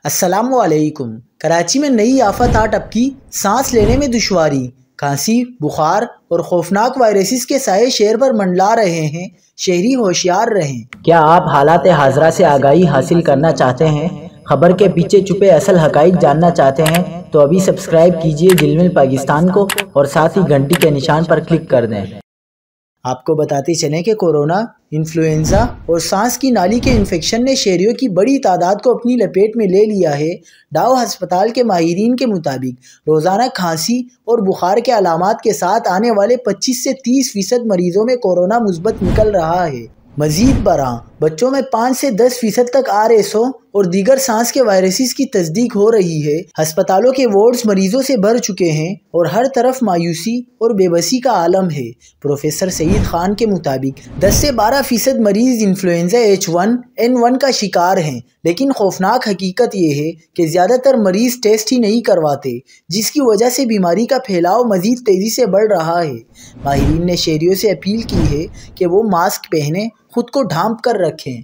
अस्सलामुअलैकुम। कराची में नई आफत आ टपकी, सांस लेने में दुश्वारी, खांसी, बुखार और खौफनाक वायरसेस के साए शहर पर मंडला रहे हैं। शहरी होशियार रहें। क्या आप हालात हाजरा से आगाही हासिल करना चाहते हैं? खबर के पीछे छुपे असल हकाइक जानना चाहते हैं? तो अभी सब्सक्राइब कीजिए जिलमिल पाकिस्तान को और साथ ही घंटी के निशान पर क्लिक कर दें। आपको बताते चलें कि कोरोना, इन्फ्लुएंजा और सांस की नाली के इन्फेक्शन ने शहरियों की बड़ी तादाद को अपनी लपेट में ले लिया है। डाव अस्पताल के माहिरीन के मुताबिक रोज़ाना खांसी और बुखार के अलामात के साथ आने वाले 25 से 30% मरीजों में कोरोना मुस्बत निकल रहा है। मजीद बरां बच्चों में 5 से 10% तक RSO और दीगर सांस के वायरसेस की तस्दीक हो रही है। अस्पतालों के वार्ड्स मरीजों से भर चुके हैं और हर तरफ मायूसी और बेबसी का आलम है। प्रोफेसर सईद खान के मुताबिक 10 से 12% मरीज इन्फ्लुएंजा H1N1 का शिकार हैं, लेकिन खौफनाक हकीकत यह है कि ज़्यादातर मरीज टेस्ट ही नहीं करवाते, जिसकी वजह से बीमारी का फैलाव मजीद तेज़ी से बढ़ रहा है। माहिरीन ने शहरियों से अपील की है कि वो मास्क पहने, खुद को ढांप कर रखें